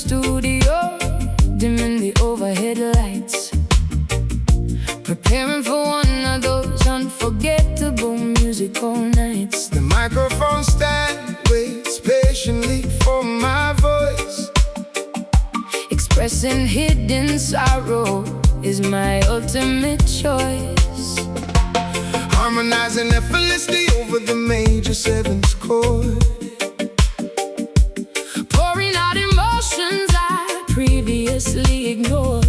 studio, dimming the overhead lights, preparing for one of those unforgettable musical nights. The microphone stand waits patiently for my voice. Expressing hidden sorrow is my ultimate choice. Harmonizing effortlessly over the major seventh chord, pouring out emotions I previously ignored.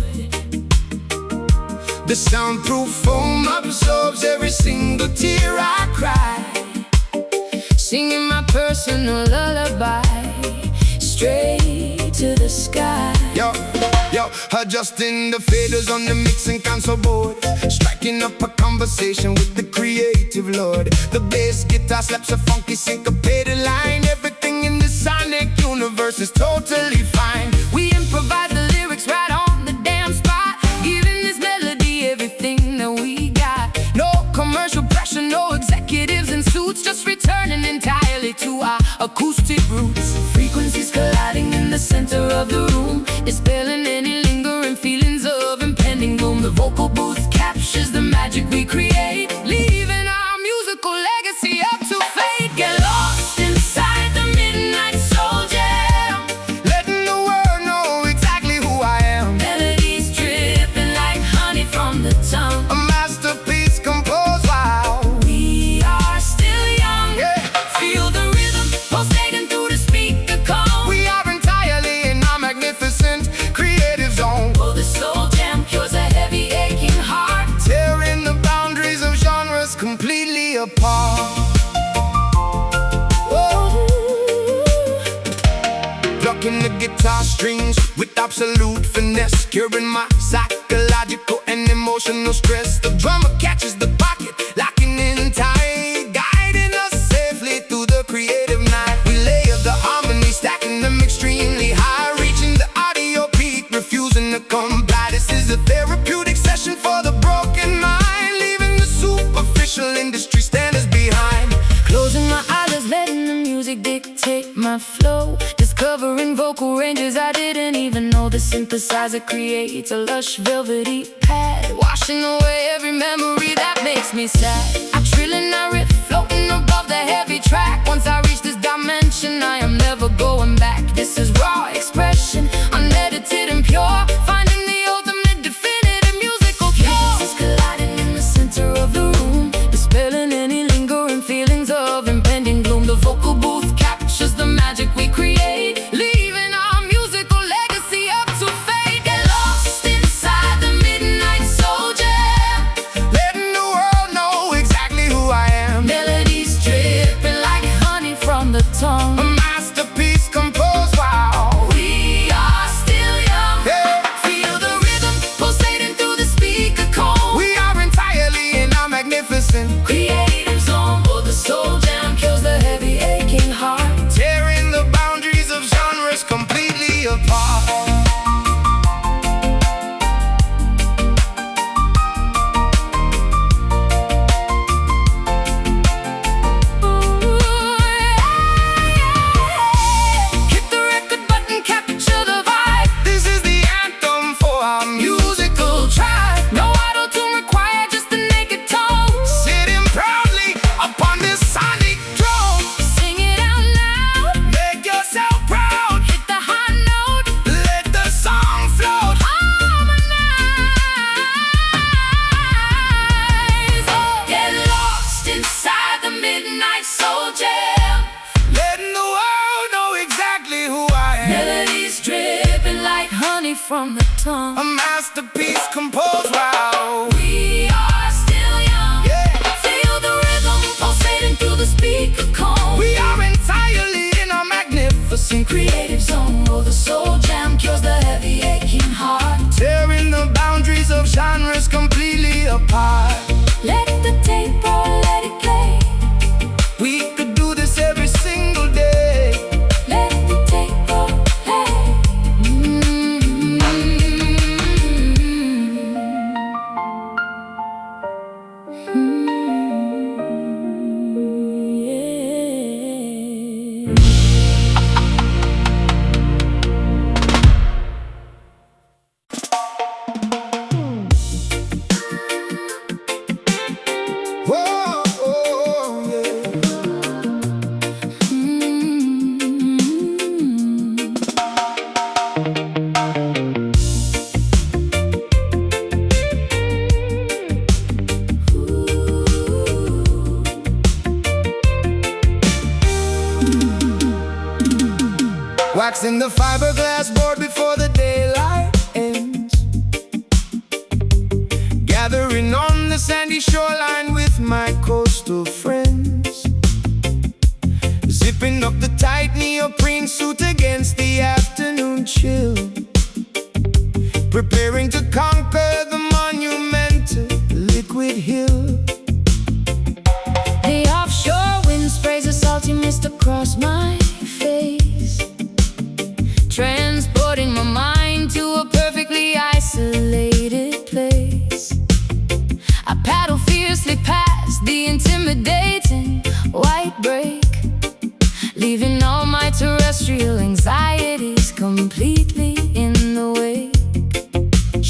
The soundproof foam absorbs every single tear I cry, singing my personal lullaby straight to the sky. Yo, adjusting the faders on the mixing console board, striking up a conversation with the creative lord. The bass guitar slaps a funky syncopated line. Everything in the sonic universe is totally fine. We improvise the lyrics right on the damn spot, giving this melody everything that we got. No commercial pressure, no executives in suits, just returning entirely to our acoustic roots. Frequencies colliding in the center of the room, dispelling any lingering feelings of impending gloom. The vocal booth captures the magic we create, leaving our musical legacy up to fate. Get lost inside the midnight soul jam, letting the world know exactly who I am. melodies dripping like honey from the tongue. A masterpiece composed while We are still young, yeah. Feel the rhythm pulsating through the speaker cone. We are entirely in our magnificent creative zone, Oh, the soul jam cures a heavy aching heart. tearing the boundaries of genres completely apart. Plucking the guitar strings with absolute finesse, curing my psychological and emotional stress. The drummer catches the pocket, locking in tight, guiding us safely through the creative night. We layer the harmony, stacking them extremely high, reaching the audio peak, refusing to come by. This is a therapeutic session for the broken mind, leaving the superficial industry standards behind. Closing my eyes, letting the music dictate my flow, discovering vocal ranges I didn't even know. The synthesizer creates a lush velvety pad, washing away every memory that makes me sad. I trill and I riff, floating above the heavy track. Once I reach this dimension, I am never going back. This is raw expression, unedited and pure, finding the ultimate definitive musical cure. Frequencies colliding in the center of the room, dispelling any lingering feelings of impending gloom. The vocal booth captures the magic we create, leaving our musical legacy up to fate. Get lost inside the midnight soul jam, Letting the world know exactly who I am. melodies dripping like honey from the A tongue. masterpiece composed while We are still young, yeah. feel the rhythm pulsating through the speaker cone. We are entirely in our magnificent Creative zone, oh, the soul jam kills the heavy aching heart. tearing the boundaries of genres completely apart. Hit the record button, capture the vibe. This is the anthem for our musical tribe, No auto-tune required, just a naked tone. sitting proudly upon this sonic drum. Sing it out loud, Make yourself proud, hit the high note, let the song float. harmonize. Oh, get lost inside the midnight soul jam, Letting the world know exactly who I am. melodies dripping like honey from the tongue. A masterpiece composed while We are still young, yeah. feel the rhythm pulsating through the speaker cone. We are entirely in our magnificent Creative zone, oh, the soul jam cures the heavy aching heart. tearing the boundaries of genres completely apart. Let the tape roll, let it play. We could do this every single day. Let the tape roll, play. Waxing the fiberglass board before the daylight ends. Gathering on the sandy shoreline with my coastal friends. Zipping up the tight neoprene suit against the afternoon chill. Preparing to conquer the monumental liquid hill. The offshore wind sprays a salty mist across my face, transporting my mind to a perfectly isolated place. I paddle fiercely past the intimidating white break, leaving all my terrestrial anxieties completely in the wake.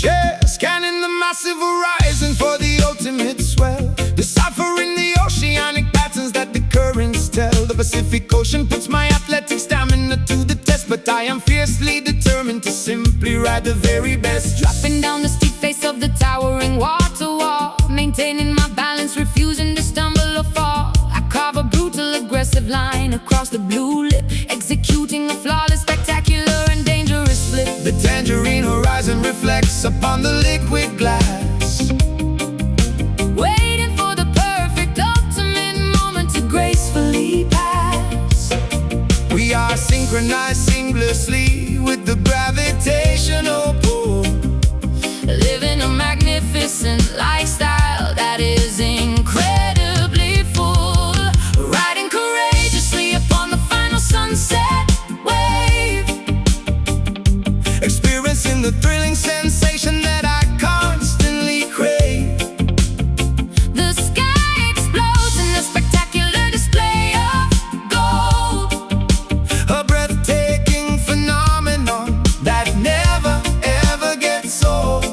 Yeah, scanning the massive horizon for the ultimate swell, deciphering the oceanic patterns that the currents tell. The Pacific Ocean puts my athletic stamina to the test, but I am fiercely determined to simply ride the very best. Dropping down the steep face of the towering water wall, maintaining my balance, refusing to stumble or fall. I carve a brutal, aggressive line across the blue lip, executing a flawless, spectacular, and dangerous flip. The tangerine horizon reflects upon the liquid glass, waiting for the perfect, ultimate moment to gracefully pass. We are synchronized seamlessly with the gravitational pull, living a magnificent lifestyle that is incredibly full. Riding courageously upon the final sunset wave, experiencing the thrilling sensation that I constantly crave. the sky explodes in a spectacular display of gold. A breathtaking phenomenon that never ever gets old.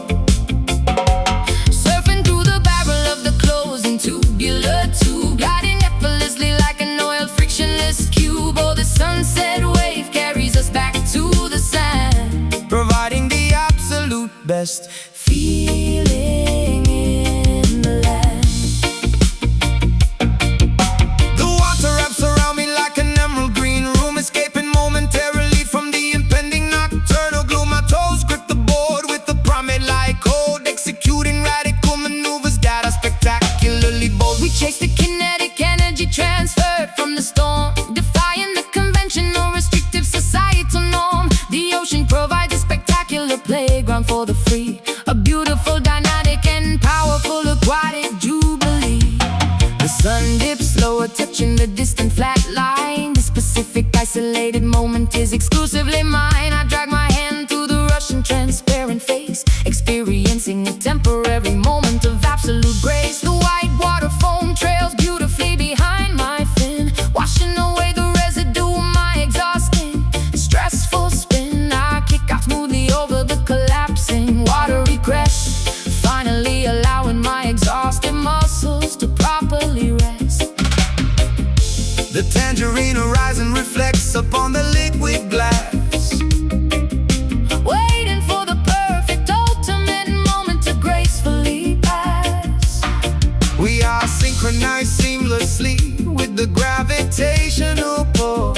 Surfing through the barrel of the closing tubular tube, gliding effortlessly like an oiled frictionless cube. Oh, the sunset wave carries us back to the sand, Providing the absolute best. feeling in the land. The water wraps around me like an emerald green room, escaping momentarily from the impending nocturnal gloom. My toes grip the board with the promenade code, executing radical maneuvers that are spectacularly bold. We chase the kinetic energy transfer from the storm, defying the conventional restrictive societal norm. The ocean provides a spectacular playground for the free, a beautiful, dynamic, and powerful aquatic jubilee. The sun dips lower, touching the distant flat line. This specific isolated moment is exclusively mine. I drag my hand through the Russian transparent face, experiencing a temporary moment of absolute grace. The white water foam trails beautifully behind my fin, washing away the residue of my exhausting, stressful spin. I kick off smoothly over the collapsing watery crest, finally allowing my exhausted muscles to properly rest. The tangerine horizon reflects upon the liquid glass, Waiting for the perfect, ultimate moment to gracefully pass. we are synchronized seamlessly with the gravitational pull,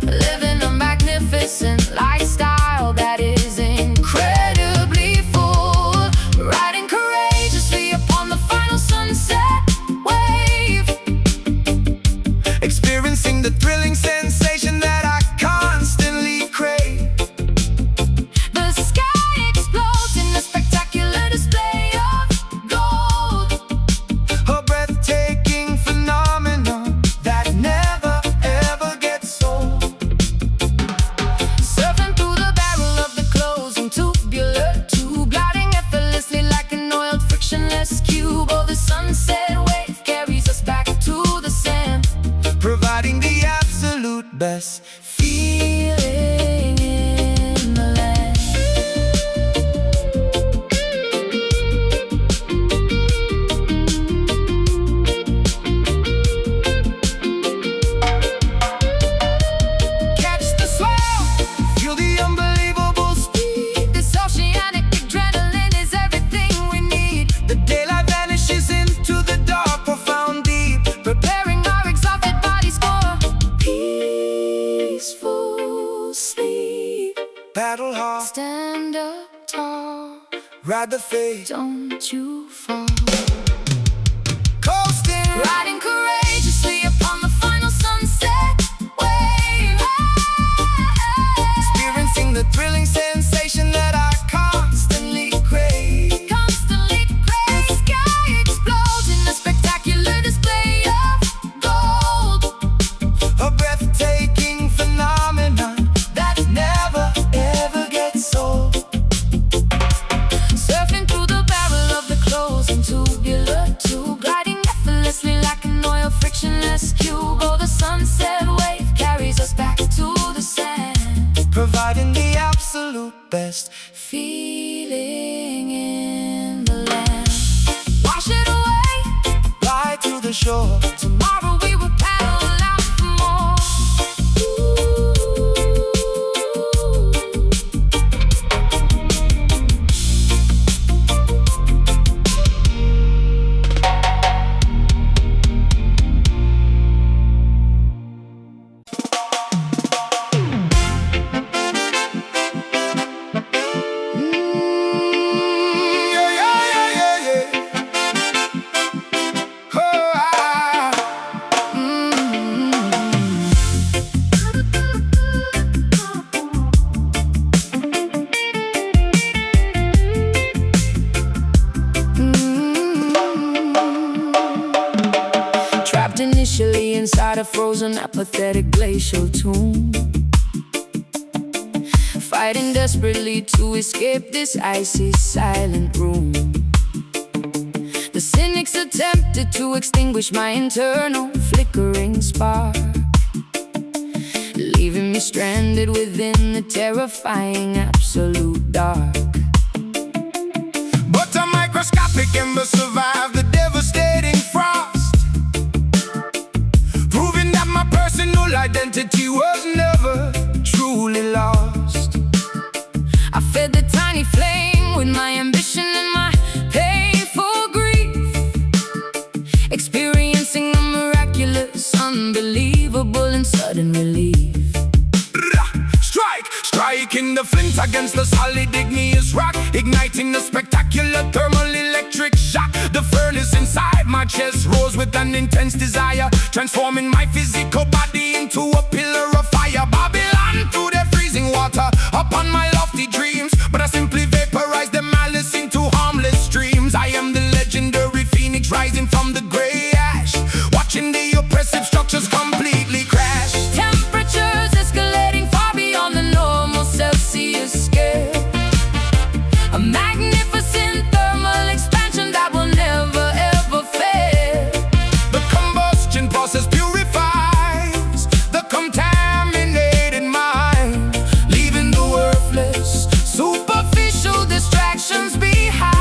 Living a magnificent lifestyle that is incredibly full. Riding courageously upon the final sunset wave, experiencing the thrilling sensation that I constantly crave. the sky explodes in a spectacular display of gold. A breathtaking phenomenon that never ever gets old. Surfing through the barrel of the closing tubular tube, gliding effortlessly like an oiled frictionless cube. Oh, the sunset wave carries us back to the sand, Providing the absolute best. feeling in the land. Catch the swell, feel the unbelievable speed. This oceanic adrenaline is everything we need, The daylight vanishes into the dark, profound deep. preparing our exhausted bodies for peaceful to sleep. Battle hard, Stand up tall, ride the fade, don't you fall. coasting, Riding courageously upon the final sunset wave. experiencing the thrilling sensation that I constantly crave. Constantly gray, the sky explodes in a spectacular display of gold. A breathtaking phenomenon that never ever gets old. Surfing through the barrel of the closing tubular tube, gliding effortlessly like an oil frictionless cube. Oh, the sunset wave carries us back to the sand, Providing the absolute best. feeling in the land. Wash it away, Ride to the shore, tomorrow we will paddle out for more. Yeah, yeah, yeah, yeah, yeah. Oh, Trapped initially inside a frozen, apathetic glacial tomb, fighting desperately to escape this icy, silent room. The cynics attempted to extinguish my internal flickering spark, leaving me stranded within the terrifying absolute dark. but a microscopic ember survived the devastating frost, proving that my personal identity was never truly lost. I fed the tiny flame with my ambition and my painful grief, experiencing a miraculous, unbelievable and sudden relief. Striking the flint against the solid igneous rock, igniting the spectacular thermal electric shock. The furnace inside my chest rose with an intense desire, transforming my physical body into a pillar of fire. Babylon through the freezing water upon my lofty dreams, but I simply vaporized the malice into harmless streams. I am the legendary phoenix rising from the gray ash, watching the oppressive structures completely crash. Temperatures escalating far beyond the normal Celsius scale, a magnificent thermal expansion that will never ever fail. The combustion process purifies the contaminated mind, leaving the worthless, Superficial distractions behind.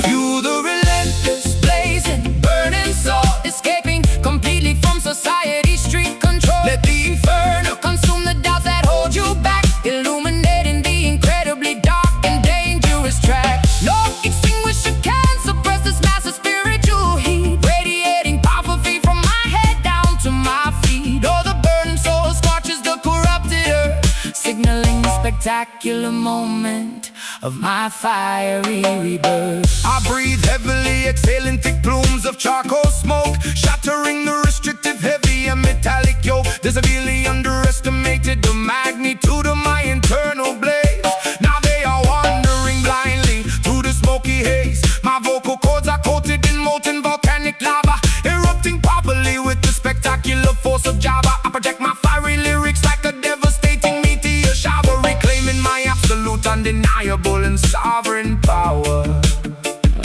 Fuel the relentless, blazing, burning soul, escaping completely from society's street control. let the inferno Consume the doubts that hold you back, illuminating the incredibly dark and dangerous track. No extinguisher can suppress this massive spiritual heat, radiating powerfully from my head down to my feet. Oh, the burning soul scorches the corrupted earth, signaling the spectacular moment of my fiery rebirth. I breathe heavily, exhaling thick plumes of charcoal smoke, shattering the restrictive, heavy and metallic yoke. They severely underestimated the magnitude of my internal blaze. Now they are wandering blindly through the smoky haze. My vocal cords are coated in molten volcanic lava, erupting properly with the spectacular force of Java. I project my fiery lyrics like a devastating meteor shower, reclaiming my absolute, undeniable and sovereign power.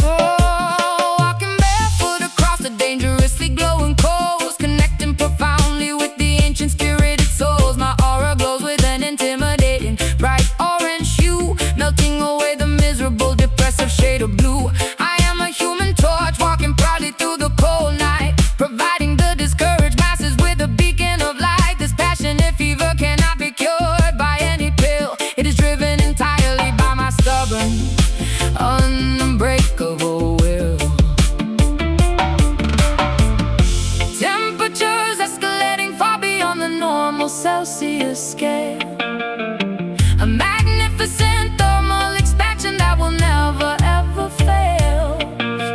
Oh, walking barefoot across the dangerously glowing coals, connecting profoundly with the ancient spirited souls. My aura glows with an intimate Celsius scale. A magnificent thermal expansion that will never ever fail.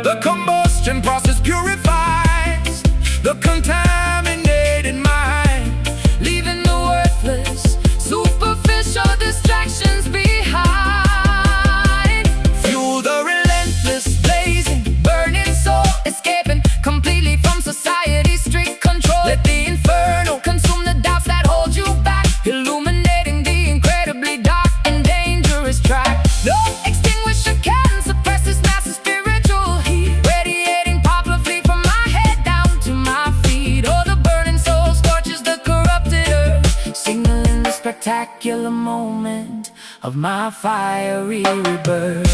The combustion process purifies the contaminated mind, leaving the worthless, superficial distractions behind. Fuel the relentless, Blazing, burning soul, escaping completely from society's strict control. Let the inferno consume the doubts that hold you back, illuminating the incredibly dark and dangerous track. No extinguisher can suppress this massive spiritual heat, radiating powerfully from my head down to my feet. Oh, the burning soul scorches the corrupted earth, signaling the spectacular moment of my fiery rebirth.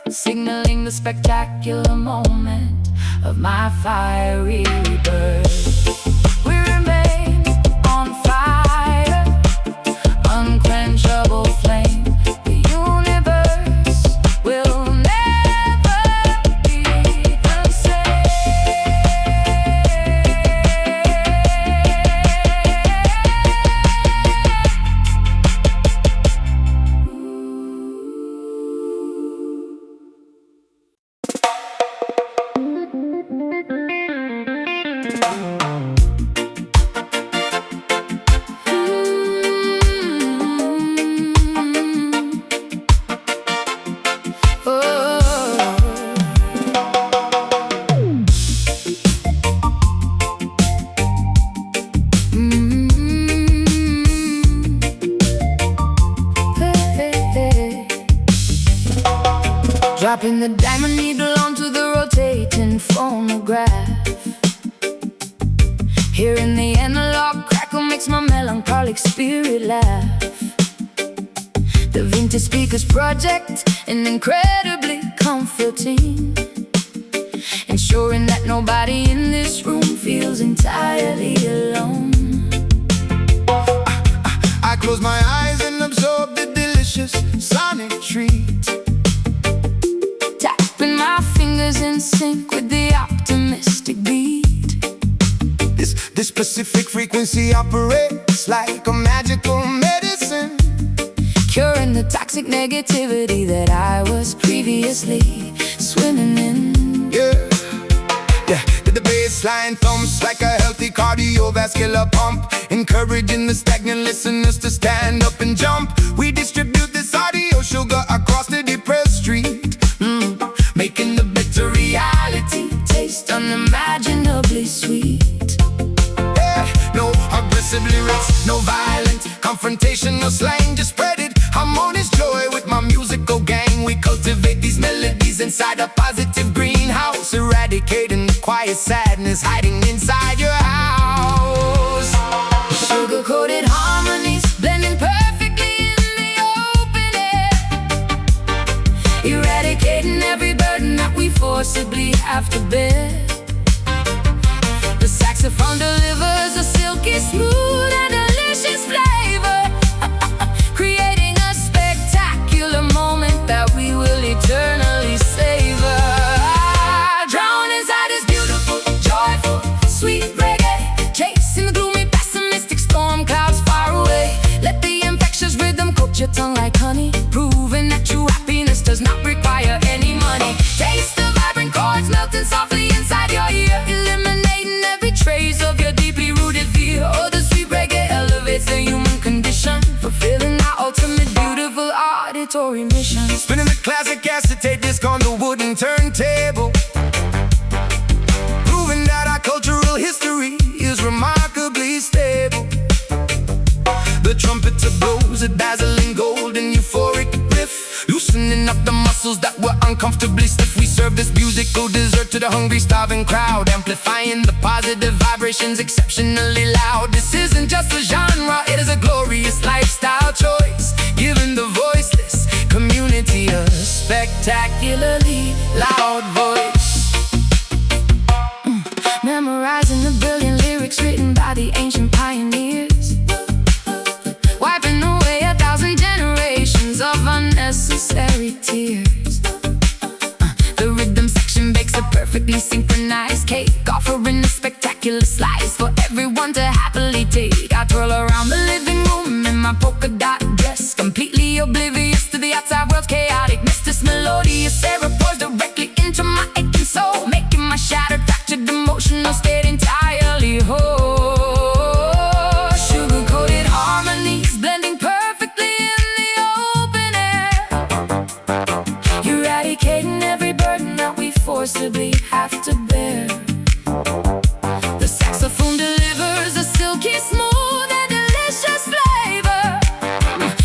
Signaling the spectacular moment of my fiery rebirth. We remain on fire, unquenchable flame. The universe will never be the same. Dropping the diamond needle onto the rotating phonograph. Hearing the analog crackle makes my melancholic spirit laugh. The vintage speakers project an incredibly comforting, ensuring that nobody in this room feels entirely alone. I close my eyes and absorb the delicious sonic treat, tapping my fingers in sync with the optimistic beat. This specific frequency operates like a magical medicine, curing the toxic negativity that I was previously swimming in. Yeah. The bass line thumps like a healthy cardiovascular pump, encouraging the stagnant listeners to stand up and jump. We distribute this audio sugar across the depressed street, making the bitter reality taste unimaginably sweet. No aggressive lyrics, no violent confrontation, no slang, just spread it. Harmonious joy with my musical gang. We cultivate these melodies inside a positive greenhouse, eradicating the quiet sadness hiding inside your house. Sugar-coated harmonies blending perfectly in the open air, eradicating every burden that we forcibly have to bear. The saxophone delivers a silky smooth and delicious flavor, creating a spectacular moment that we will eternally savor. Drown inside this beautiful, joyful, sweet magic acetate disc on the wooden turntable, proving that our cultural history is remarkably stable. The trumpeter blows a dazzling golden euphoric riff, loosening up the muscles that were uncomfortably stiff. We serve this musical dessert to the hungry, starving crowd, amplifying the positive vibrations exceptionally loud. This isn't just a genre, it is a glorious lifestyle choice, giving the voiceless community a spectacularly loud voice. Memorizing the brilliant lyrics written by the ancient pioneers, wiping away 1,000 generations of unnecessary tears. The rhythm section bakes a perfectly synchronized cake, offering a spectacular slice for everyone to happily take. I twirl around the living room in my polka dot dress, completely oblivious to the outside world's chaoticness. This melodious Sarah pours directly into my aching soul, making my shattered, fractured emotional state entirely whole. Sugar-coated harmonies blending perfectly in the open air, eradicating every burden that we forcibly have to bear. The saxophone delivers a silky smooth and delicious flavor,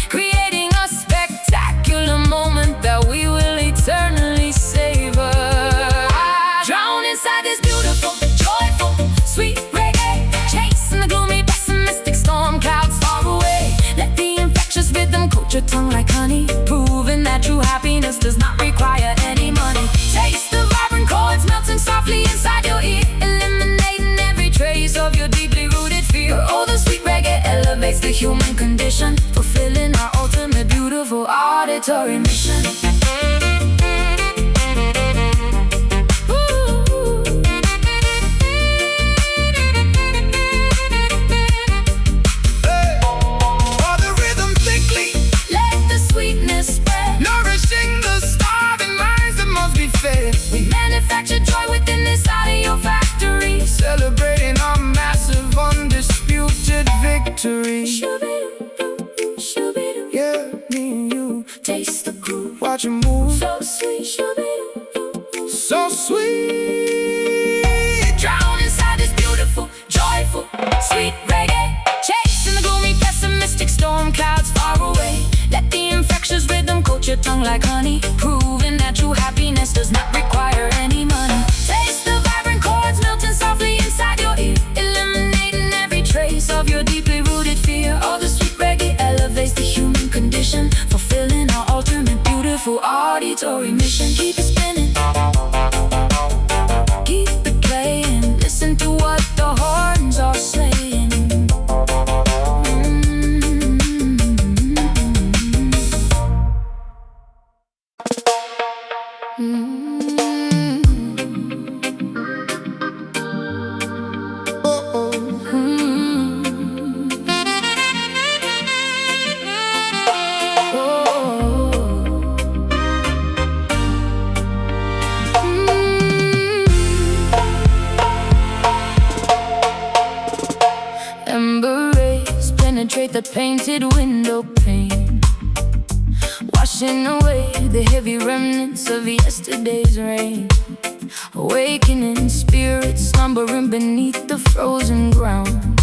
creating a spectacular moment that we will eternally savor. I drown inside this beautiful, joyful, sweet reggae, chasing the gloomy, pessimistic storm clouds far away. Let the infectious rhythm coat your tongue like honey, proving that true happiness does not require any money. Taste the vibrant chords melting softly inside your ear, eliminating every trace of your deeply rooted fear. Oh, the sweet reggae elevates the human condition, fulfilling our ultimate beautiful auditory mission. We manufacture joy within this audio factory, celebrating our massive, undisputed victory. Yeah, me and you, taste the groove, watch it move. So sweet, so sweet. Drown inside this beautiful, joyful, sweet reggae, chasing the gloomy, pessimistic storm clouds far away. Let the infectious rhythm coat your tongue like honey, proving that true happiness does not require any money. Taste the vibrant chords melting softly inside your ear, eliminating every trace of your deeply rooted fear. All the sweet reggae elevates the human condition, fulfilling our ultimate beautiful auditory mission. Keep it spinning, keep it playing, listen to what the horns are saying. Ember rays penetrate the painted window pane, washing away the heavy remnants of yesterday's rain. Awakening spirits slumbering beneath the frozen ground,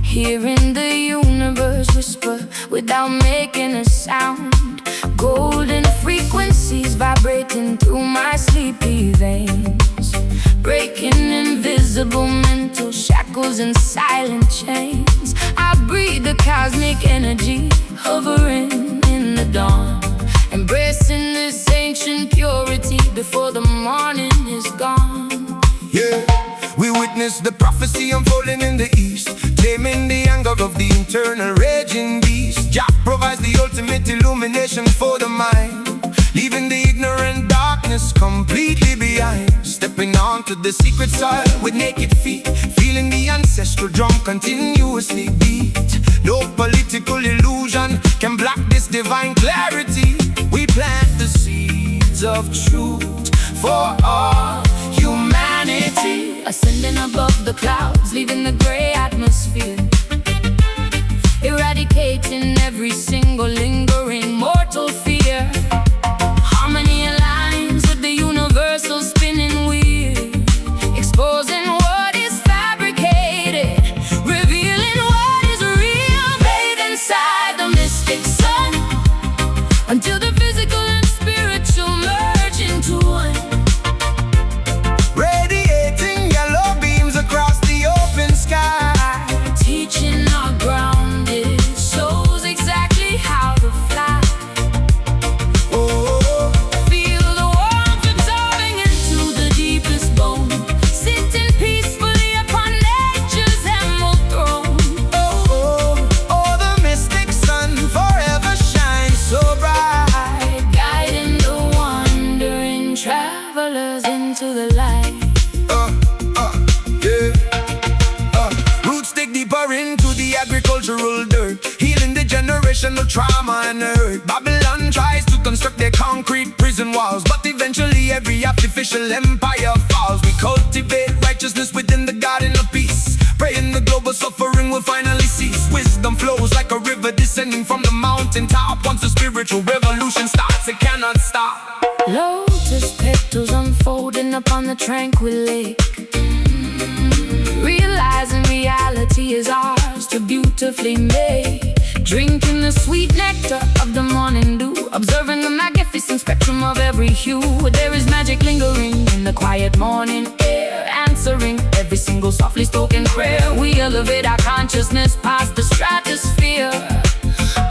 hearing the universe whisper without making a sound. Golden frequencies vibrating through my sleepy veins, breaking invisible mental shackles and silent chains. I breathe the cosmic energy hovering in the dawn, embracing this ancient purity before the morning is gone. Yeah, we witness the prophecy unfolding in the east, taming the anger of the internal raging beast. Jah provides the ultimate illumination for the mind, leaving the ignorant darkness completely behind. Stepping onto the secret soil with naked feet, feeling the ancestral drum continuously beat. No political illusion can block this divine clarity. We plant the seeds of truth for all humanity, ascending above the clouds, leaving the gray atmosphere, eradicating every single lingering mortal fear. Harmony walls, but eventually every artificial empire falls. We cultivate righteousness within the garden of peace, praying the global suffering will finally cease. Wisdom flows like a river descending from the mountain top. Once the spiritual revolution starts, it cannot stop. Lotus petals unfolding upon the tranquil lake, realizing reality is ours to beautifully make. Drinking the sweet nectar of the morning dew, observing the magnificent spectrum of every hue. There is magic lingering in the quiet morning air, answering every single softly spoken prayer. We elevate our consciousness past the stratosphere,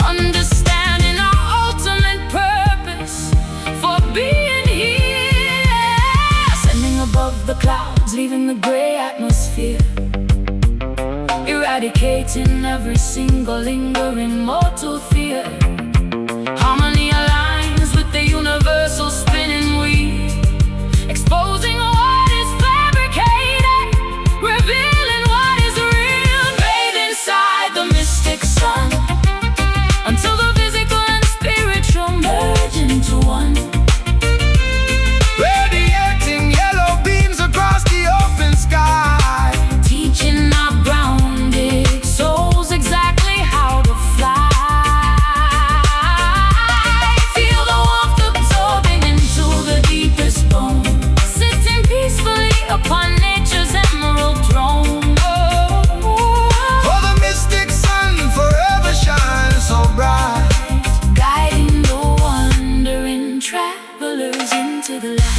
understanding our ultimate purpose for being here. Ascending above the clouds, leaving the gray atmosphere, eradicating every single lingering mortal fear. Harmony aligns with the universal spinning wheel, exposing what is fabricated, revealing what is real. Bathe inside the mystic sun until the physical and spiritual merge into one. Radiating yellow beams across the open sky, Teaching our grounded souls exactly how to fly. Feel the warmth absorbing into the deepest bone, sitting peacefully upon nature's emerald throne. for the mystic sun forever shines so bright. Guiding the wandering travelers into the light.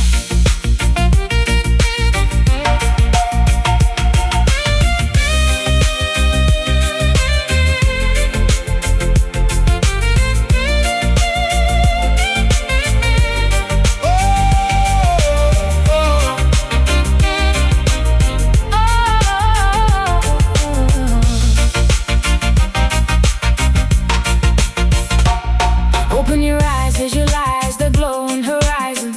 Open your eyes, visualize the glowing horizon.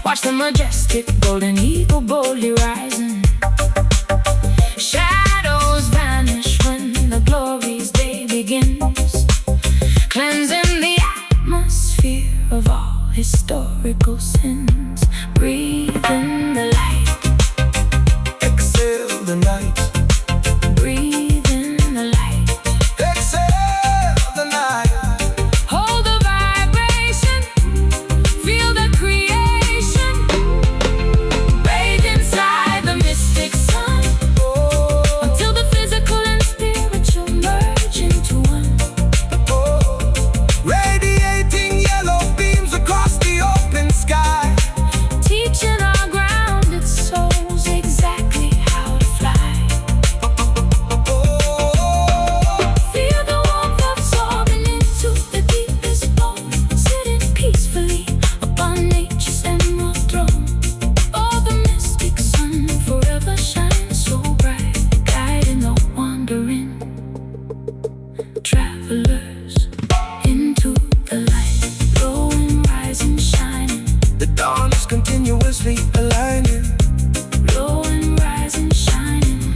Watch the majestic golden eagle boldly rising. Shadows vanish when the glory's day begins, cleansing the atmosphere of all historical sins. Breathe in the light, Exhale the night, breathe in the light. exhale the night. Hold the vibration, feel the creation. Bathe inside the mystic sun until the physical and spiritual merge into one. Radiating yellow beams across the open sky, Teaching our grounded souls exactly how to fly. Feel the warmth absorbing into the deepest bone, sitting peacefully upon nature's emerald throne. Oh, the mystic sun forever shines so bright, guiding the wandering travelers into the light. Glowing, rising, shining, the dawn is continuously aligning. glowing, rising, shining.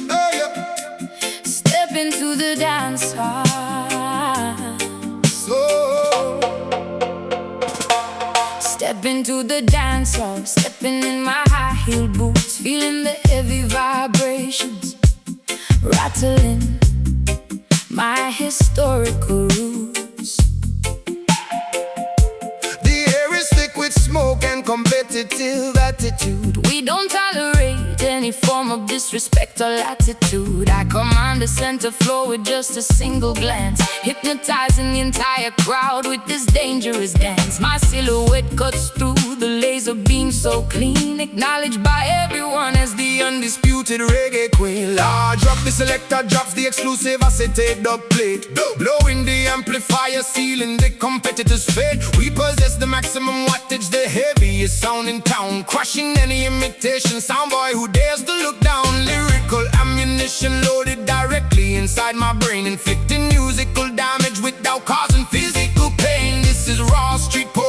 Hey, yeah. Step into the dance hall, So step into the dance hall, stepping in my high-heeled boots, feeling the heavy vibrations rattling my historical roots. the air is thick with smoke and competitive attitude. We don't tolerate any form of disrespect or latitude. I command the center floor with just a single glance, hypnotizing the entire crowd with this dangerous dance. My silhouette cuts through the laser beam so clean, acknowledged by everyone as the Undisputed reggae queen. Large drop the selector, drops the exclusive acetate dub plate. Blowing the amplifier, sealing the competitor's fate. We possess the maximum wattage, the heaviest sound in town, crushing any imitation soundboy who dares to look down. Lyrical ammunition loaded directly inside my brain, inflicting musical damage without causing physical pain. This is raw street poetry.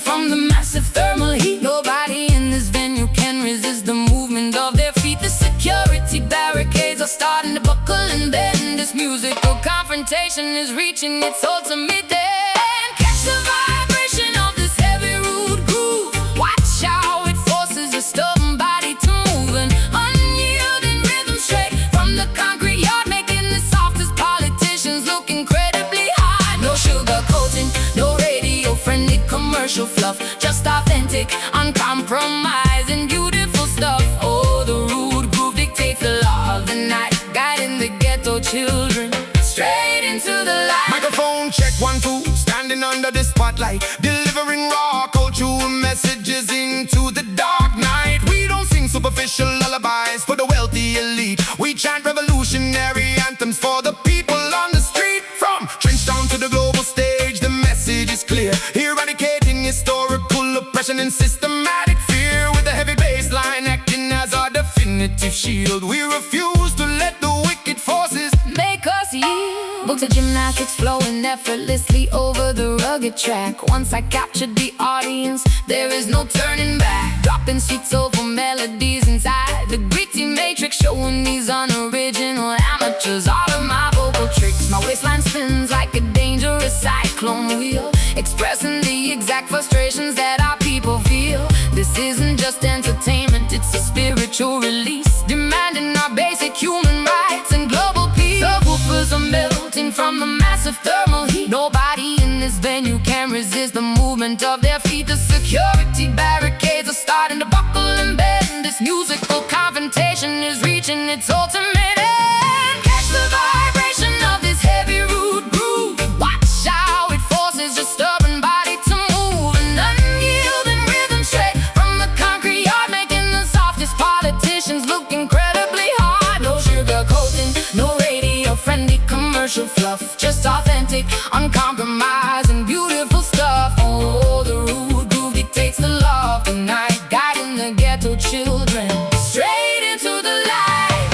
from the massive thermal heat. Nobody in this venue can resist the movement of their feet. The security barricades are starting to buckle and bend. This musical confrontation is reaching its ultimate end. Catch the vibration of this heavy rude groove. Watch how it forces a stubborn body to move. An unyielding rhythm straight from the concrete yard, making the softest politicians look incredibly hard. No sugarcoating, no radio-friendly commercial fluff, just authentic, uncompromising, beautiful stuff. Oh, the rude groove dictates the law of the night, guiding the ghetto children straight into the light. Microphone check 1 2, standing under the spotlight, delivering raw cultural messages into the dark night. We don't sing superficial lullabies for the wealthy elite. We chant revolutionary anthems for the people on the street. From Trenchtown to the global stage, the message is clear, eradicating historical oppression and systematic fear. With a heavy bass line acting as our definitive shield, we refuse to let the wicked forces make us yield. Books of gymnastics flowing effortlessly over the rugged track. Once I captured the audience, there is no turning back. Dropping sweet soulful melodies inside the gritty matrix, showing these unoriginal amateurs all of my vocal tricks. My waistline spins like a dangerous cyclone wheel, expressing the exact frustrations that our people feel. This isn't just entertainment, it's a spiritual release, demanding our basic human rights and global peace. The woofers are melting from the massive thermal heat. Nobody in this venue can resist the movement of their feet. The security barricades are starting to buckle and bend. This musical confrontation is reaching its ultimate end. Catch the vibration of this heavy rude groove. Watch how it forces your stubborn body to move. An unyielding rhythm straight from the concrete yard, making the softest politicians look incredibly hard. No sugarcoating, no radio-friendly commercial fluff, just authentic, uncompromising, beautiful stuff. Oh, the rude groove dictates the law of the night, guiding the ghetto children straight into the light.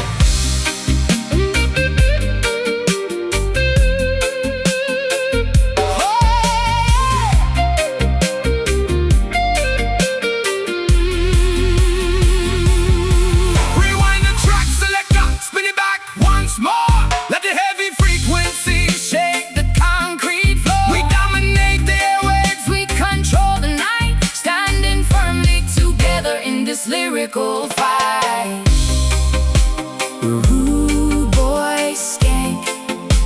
rewind the track selector, spin it back once more. Let the heavy frequency shake the concrete floor. We dominate the airwaves, We control the night, standing firmly together in this lyrical fight. Rude boy skank,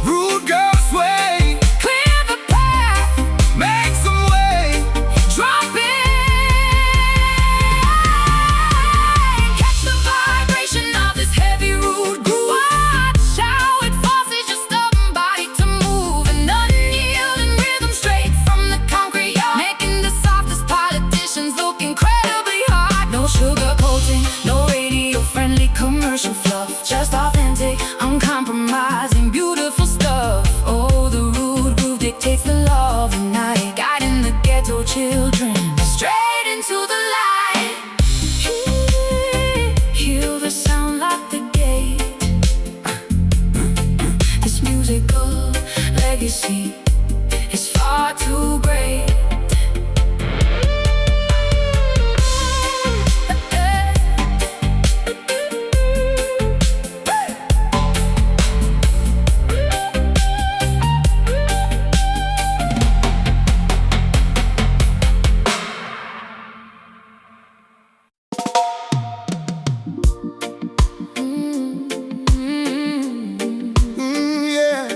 rude girl sway, clear the path, make some way. drop it. Catch the vibration of this heavy rude groove. Watch how it forces your stubborn body to move. An unyielding rhythm straight from the concrete yard, making the softest politicians look incredibly hard. No sugarcoating, no radio-friendly commercial fluff, just authentic, uncompromising, beautiful stuff. Oh, the rude groove dictates the law of the night, guiding the ghetto children straight into the light. Hear the sound like the gate. This musical legacy is far too great. Yeah.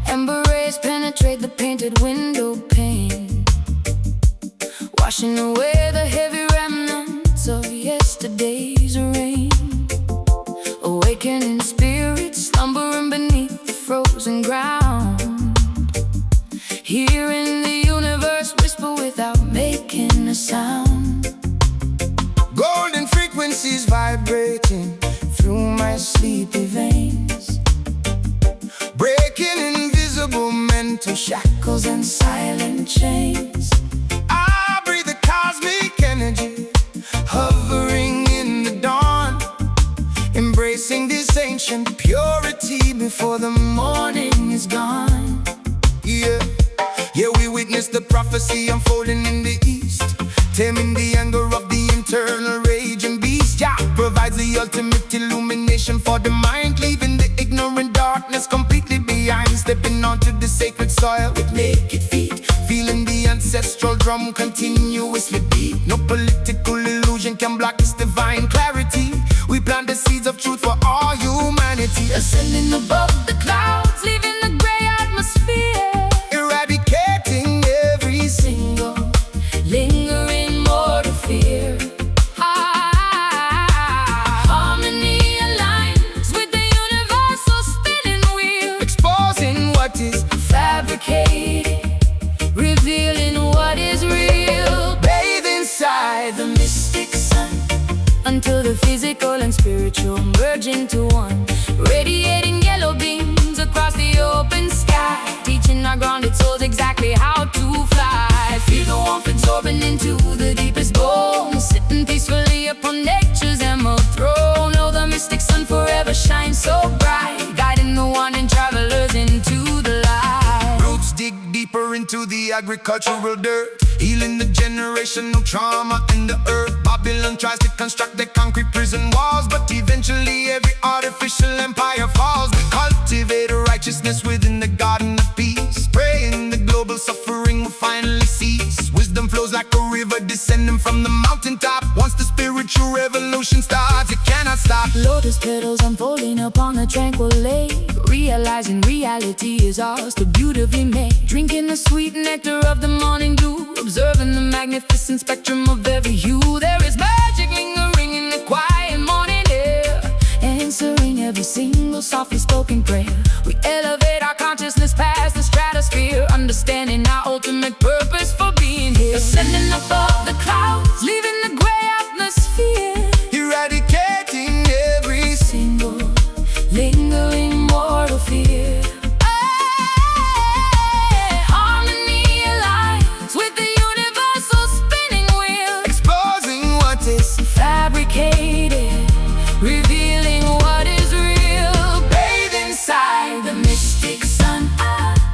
Ember rays penetrate the painted window pane, washing away the heavy remnants of yesterday's rain. Awakening spirits slumbering beneath the frozen ground, hearing the universe whisper with sound. Golden frequencies vibrating through my sleepy veins, breaking invisible mental Shackles and silent chains. I breathe the cosmic energy, hovering in the dawn, embracing this ancient purity before the morning is gone. Yeah, yeah, we witness the prophecy unfolding in the east, taming the anger of the internal raging beast. Jah provides the ultimate illumination for the mind, leaving the ignorant darkness completely behind. Stepping onto the sacred soil with naked feet, feeling the ancestral drum continuously beat. No political illusion can block this divine clarity. We plant the seeds of truth for all humanity, Ascending above the clouds, leaving the gray atmosphere, eradicating every single lingering mortal fear. Harmony aligns with the universal spinning wheel, exposing what is fabricated, revealing what is real. bathed inside The mystic sun, until the physical and spiritual merge into one, radiating yellow beams across the open sky, teaching our grounded souls exactly how to fly. Feel the warmth absorbing into the deepest bones, sitting peacefully upon nature's emerald throne. Oh, the mystic sun forever shines so bright, guiding the wandering travelers into the light. roots dig deeper into the agricultural dirt, healing the generational trauma in the earth. Babylon tries to construct the concrete prison walls, but eventually every artificial empire falls. We cultivate righteousness within the garden of peace, praying the global suffering will finally cease. Wisdom flows like a river descending from the mountaintop. Once the spiritual revolution starts, it cannot stop. Lotus petals unfolding upon a tranquil lake, realizing reality is ours to beautifully make. Drinking the sweet nectar of the morning dew, observing the magnificent spectrum of every hue. There is magic lingering in the quiet morning air, answering every single softly spoken prayer. We elevate our consciousness past the stratosphere, understanding our ultimate purpose for being here. Ascending above the clouds, leaving the gray atmosphere, Eradicating every single lingering mortal fear. Harmony aligns with the universal spinning wheel, exposing what is fabricated, revealing what is real. Bathe inside the mystic sun,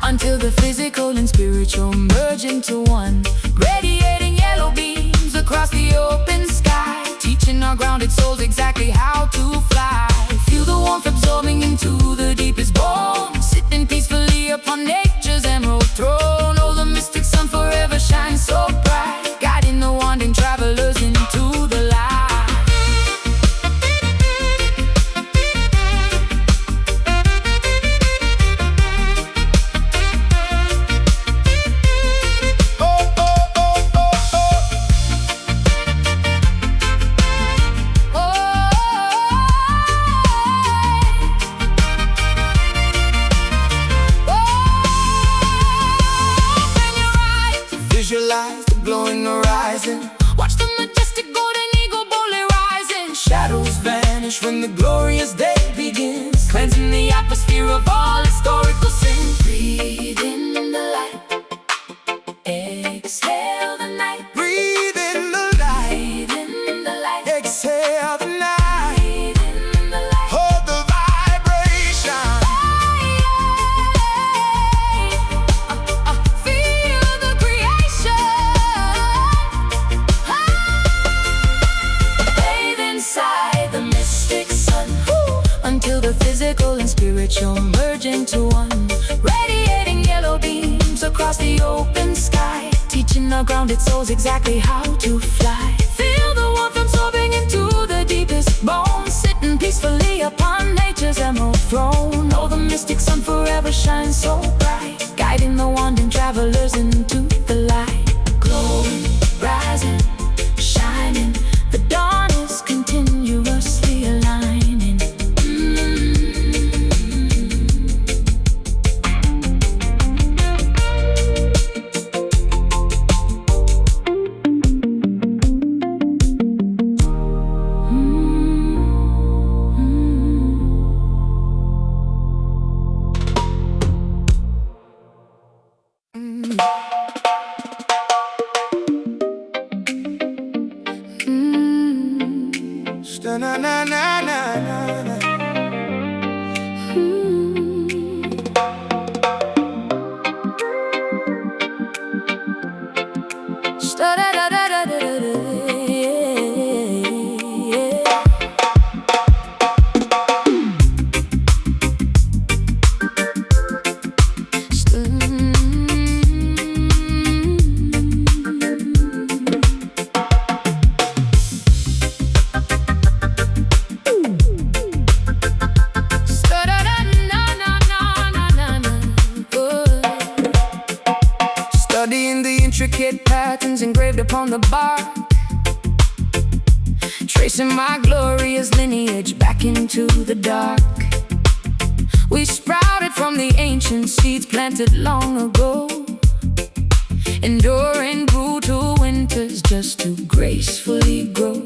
until the physical and spiritual merge into one, radiating yellow beams across the open sky, teaching our grounded souls exactly how to fly. Feel the warmth absorbing into the deepest bones, sitting peacefully upon nature's emerald throne. Oh, the mystic sun forever shines so bright, guiding the wandering travelers into the light. oh, oh, oh, oh, oh. Visualize the glowing horizon, Watch the majestic golden eagle boldly rising. shadows vanish when the glorious day begins, Cleansing the atmosphere of all historical sin. Breathe in the light, exhale the night. breathe in the light, Breathe in the light, exhale the night, breathe in the light. hold the vibration, Feel the creation. Bathe inside the mystic sun, until the physical and spiritual merge into one, radiating yellow beams across the open sky, teaching our grounded souls exactly how to fly. Feel the warmth absorbing into the deepest bones, sitting peacefully upon nature's emerald throne. Oh, the mystic sun forever shines so bright, guiding the wandering travelers into the light. Glowing, rising, shining, the dawn is continuously aligning. na na na na na. Studying the intricate patterns engraved upon the bark, tracing my glorious lineage back into the dark. We sprouted from the ancient seeds planted long ago, enduring brutal winters just to gracefully grow.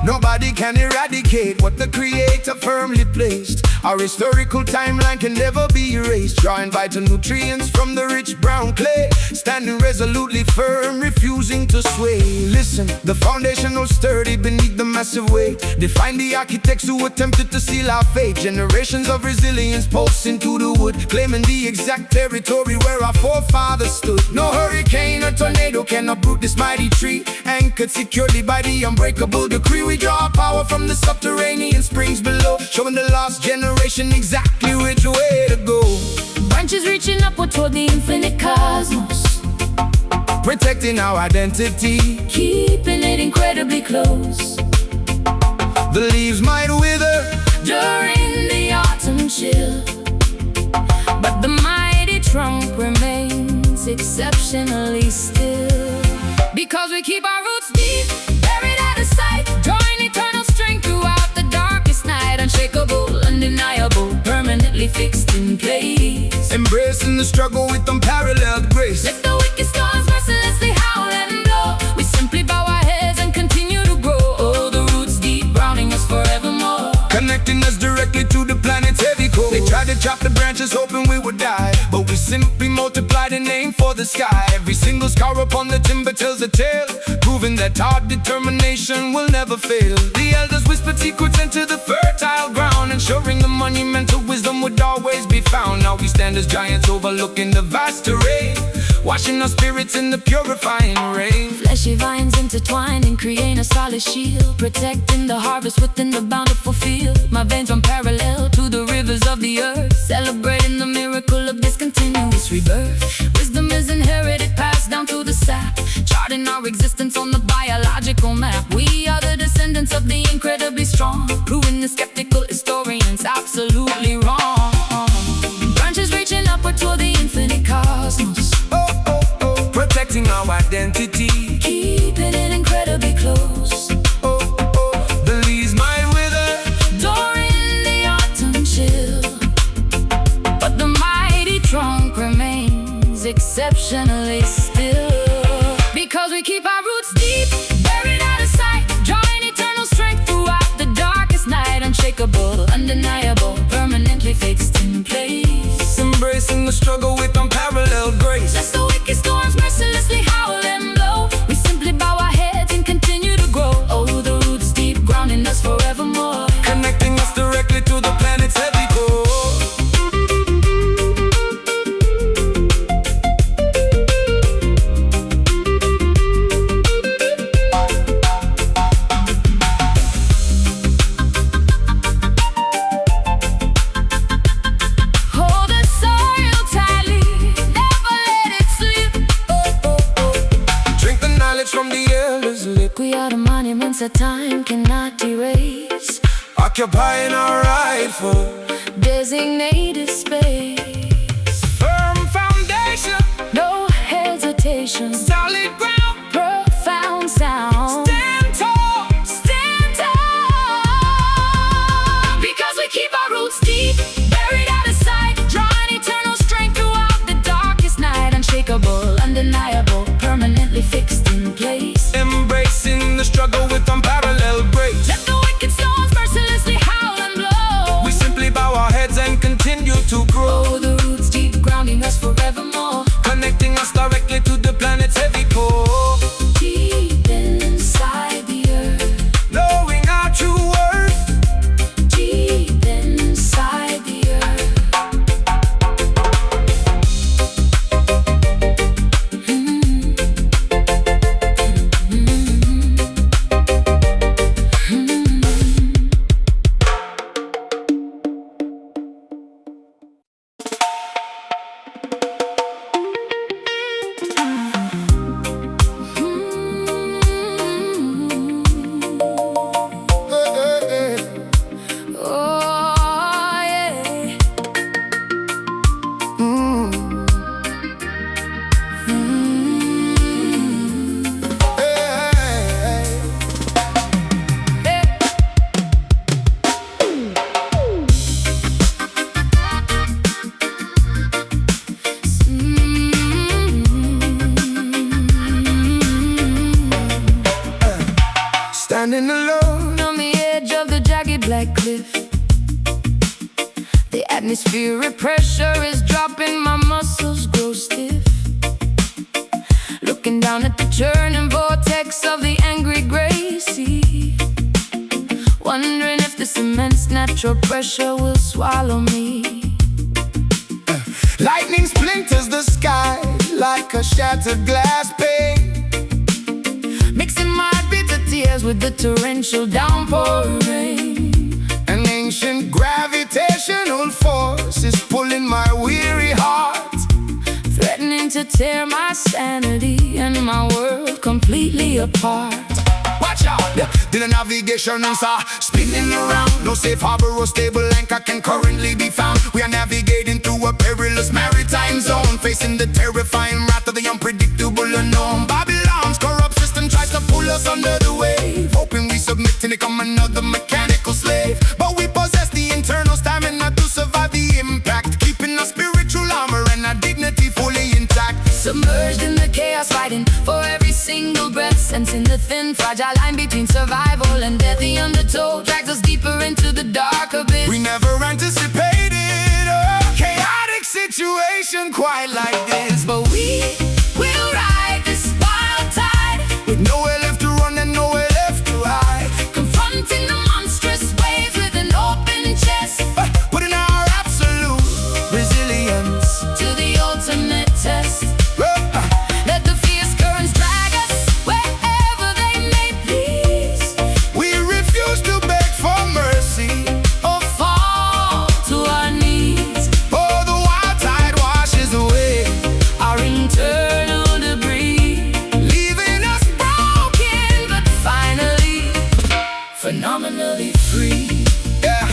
Nobody can eradicate what the Creator firmly placed. Our historical timeline can never be erased, drawing vital nutrients from the rich brown clay, standing resolutely firm, refusing to sway. Listen, the foundational sturdy beneath the massive weight, define the architects who attempted to seal our fate. Generations of resilience pulse into the wood, claiming the exact territory where our forefathers stood. No hurricane or tornado can uproot this mighty tree, anchored securely by the unbreakable decree. We draw our power from the subterranean springs below, showing the lost generation exactly which way to go. Branches reaching upward toward the infinite cosmos, Protecting our identity, keeping it incredibly close. the leaves might wither During the autumn chill, but the mighty trunk remains exceptionally still. Because we keep our roots deep, buried out of sight, drawing eternal strength throughout the darkest night. Unshakable, undeniable, permanently fixed in place. embracing the struggle with unparalleled grace. Let the wicked storms mercilessly howl and blow. We simply bow our heads and continue to grow. Oh, the roots deep, grounding us forevermore, Connecting us directly to the planet's heavy core. They tried to chop the branches hoping we would die, but we simply multiplied and aimed for the sky. Every single scar upon the timber tells a tale, proving that our determination will never fail. The elders whispered secrets into the fertile ground, ensuring the monumental wisdom would always be found. Now we stand as giants overlooking the vast terrain, washing our spirits in the purifying rain. fleshy vines intertwined and creating a solid shield, protecting the harvest within the bountiful field. My veins run parallel to the rivers of the earth, celebrating the miracle of this continuous rebirth. Wisdom is inherited, passed down through the sap, charting our existence on the biological map. We are the descendants of the incredibly strong, proving the skeptical historians absolutely wrong. Branches reaching upward toward the infinite cosmos, Protecting our identity, keeping it incredibly close. the leaves might wither During the autumn chill, but the mighty trunk remains exceptionally still. Because we keep our roots deep, buried out of sight, drawing eternal strength throughout the darkest night. Unshakable, undeniable, permanently fixed in place. embracing the struggle with unparalleled grace. Let the wicked storms mercilessly howl and blow. We simply bow our heads and continue to grow. Oh, the roots deep, grounding us forevermore, Connecting us directly to the planet's heavy core. hold the soil tightly, never let it slip. Drink the knowledge from the elders' lip, We are the monuments that time cannot erase, occupying our rightful designated space. firm foundation, No hesitation, solid ground. profound sound. Stand tall, Stand tall, because we keep our roots deep, buried out of sight, drawing eternal strength throughout the darkest night. Unshakable, undeniable, permanently fixed in place. embracing the struggle with unparalleled grace. Let the wicked storms mercilessly howl and blow. We simply bow our heads and continue to grow, Oh, the roots deep, grounding us forevermore, connecting us directly to the planet's heavy standing alone on the edge of the jagged black cliff. The atmospheric pressure is dropping, my muscles grow stiff. Looking down at the churning vortex of the angry gray sea, wondering if this immense natural pressure will swallow me. Lightning splinters the sky like a shattered glass pane, mixing my bitter tears with the torrential downpour rain. An ancient gravitational force is pulling my weary heart, threatening to tear my sanity and my world completely apart. Watch out! The navigation is spinning around. No safe harbor or stable anchor can currently be found. We are navigating through a perilous maritime zone, facing the terrifying wrath of the unpredictable unknown. Babylon's corrupt system tries to pull us under the wave, hoping we submit to become another mechanical slave. But we possess the internal stamina to survive the impact, keeping our spiritual armor and our dignity fully intact. Submerged in the chaos, fighting for every single breath, sensing the thin, fragile line between survival and death. The undertow drags us deeper into the dark abyss. We never anticipated a chaotic situation quite like this, but we will ride this wild tide with nowhere left to run and nowhere left to hide, confronting the monstrous waves with an open chest, putting our absolute resilience to the ultimate test. Let the fierce currents drag us wherever they may please. We refuse to beg for mercy or fall to our knees, for the wild tide washes away our internal debris, leaving us broken but finally phenomenally free. Yeah,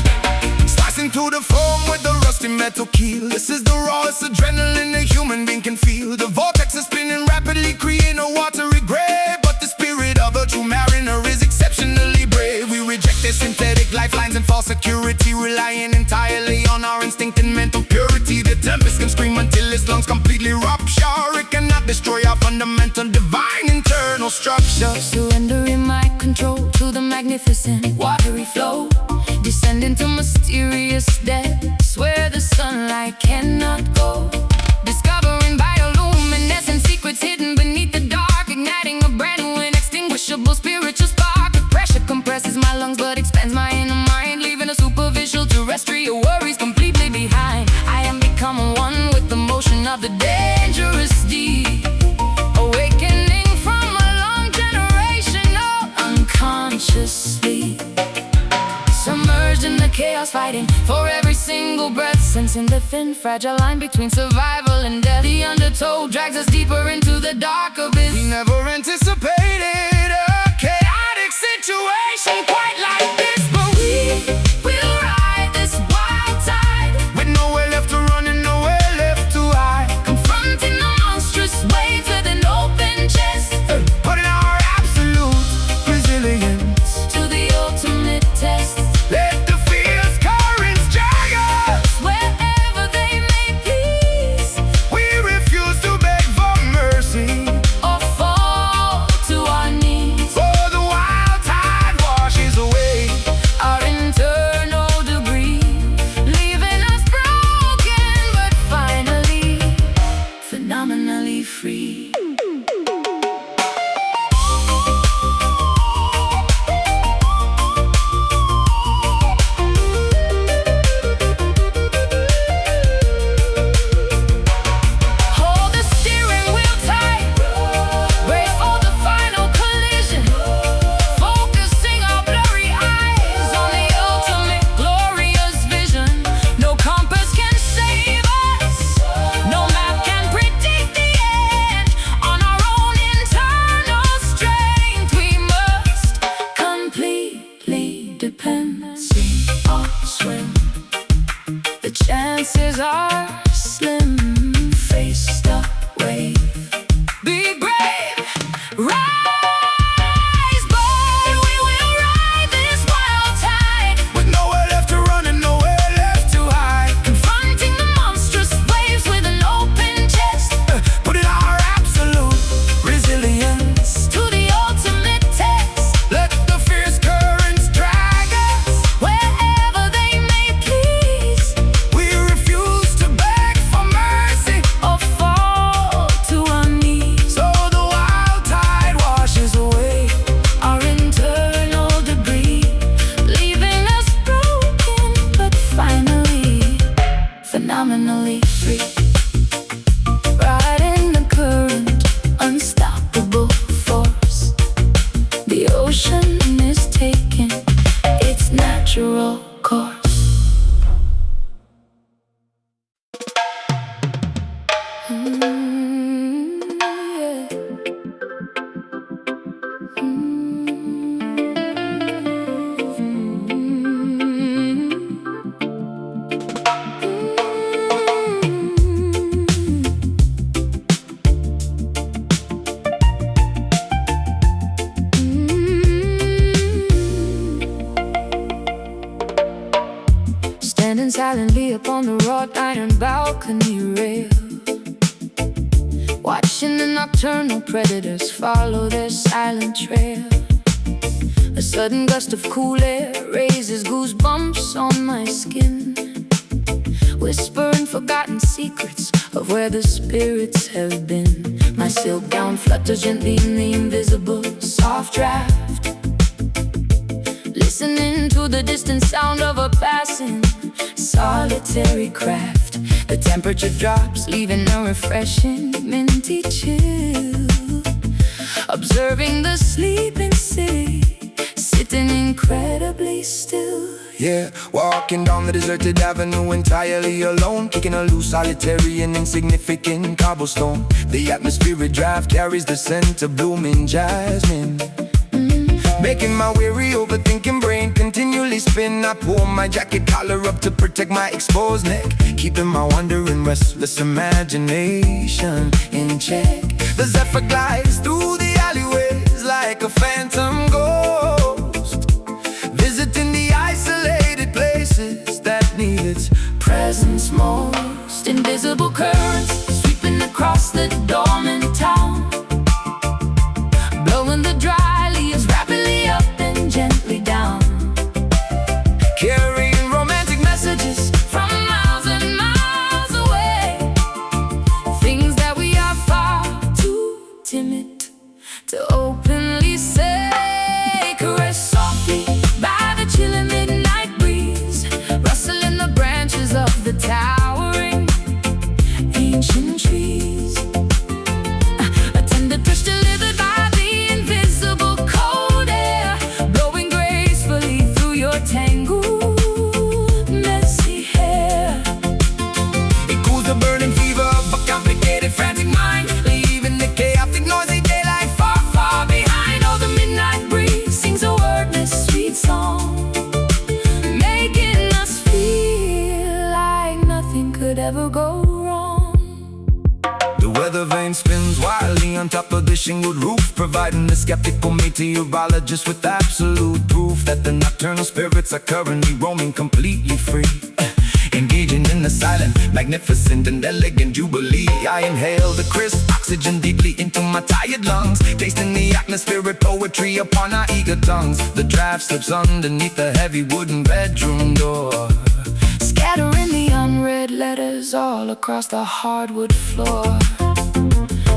slicing through the foam with the rusty metal keel. This is the rawest adrenaline a human being can feel. The vortex is spinning rapidly, creating a watery grave, but the spirit of a true mariner is exceptionally brave. We reject their synthetic lifelines and false security, relying entirely on our instinct and mental purity. The tempest can scream until its lungs completely rupture. It cannot destroy our fundamental divine internal structure. Surrendering my control to the magnificent watery flow, descend into mysterious depths where the sunlight cannot go. Discovering bioluminescent secrets hidden beneath the dark, igniting a brand new inextinguishable spiritual spark. The pressure compresses my lungs but expands my inner mind, leaving a superficial terrestrial worries completely behind. I am becoming one with the motion of the dangerous deep, awakening from a long generation of unconscious sleep. Submerged in the chaos, fighting for every single breath, sensing the thin, fragile line between survival and death. The undertow drags us deeper into the dark abyss. We never anticipated a chaotic situation quite like this, but we will ride this wild tide with nowhere left to run and nowhere left to hide, confronting the monstrous waves with an open chest, putting our absolute resilience to the ultimate test. Let the fierce currents drag us wherever they may please. We refuse to beg for mercy silently upon the wrought iron balcony rail, watching the nocturnal predators follow their silent trail. A sudden gust of cool air raises goosebumps on my skin, whispering forgotten secrets of where the spirits have been. My silk gown flutters gently in the invisible soft draft, listening to the distant sound of a passing solitary craft. The temperature drops, leaving a refreshing minty chill, observing the sleeping city sitting incredibly still. Yeah, walking down the deserted avenue entirely alone, kicking a loose, solitary and insignificant cobblestone. The atmospheric draft carries the scent of blooming jasmine, making my weary, overthinking brain continually spin. I pull my jacket collar up to protect my exposed neck, keeping my wandering, restless imagination in check. The zephyr glides through the alleyways like a phantom ghost, visiting the isolated places that need its presence most. Invisible currents sweeping across the dormant town, blowing the dry leaves rapidly up and gently down, carrying romantic messages from miles and miles away, things that we are far too timid to openly say. Caressed softly by the chilling midnight breeze, rustling the branches of the towering ancient trees. A tender touch delivered by the invisible cold air, blowing gracefully through your tangled, messy hair. It cools the burning fever of a complicated, frantic mind, leaving the chaotic, noisy daylight far, far behind. Oh, the midnight breeze sings a wordless sweet song, making us feel like nothing could ever go wrong. The weather vane spins wildly on top of the shingled roof, providing the skeptical meteorologist with absolute proof that the nocturnal spirits are currently roaming completely free, engaging in the silent, magnificent and elegant jubilee. I inhale the crisp oxygen deeply into my tired lungs, tasting the atmospheric poetry upon our eager tongues. The draft slips underneath the heavy wooden bedroom door, scattering the unread letters all across the hardwood floor.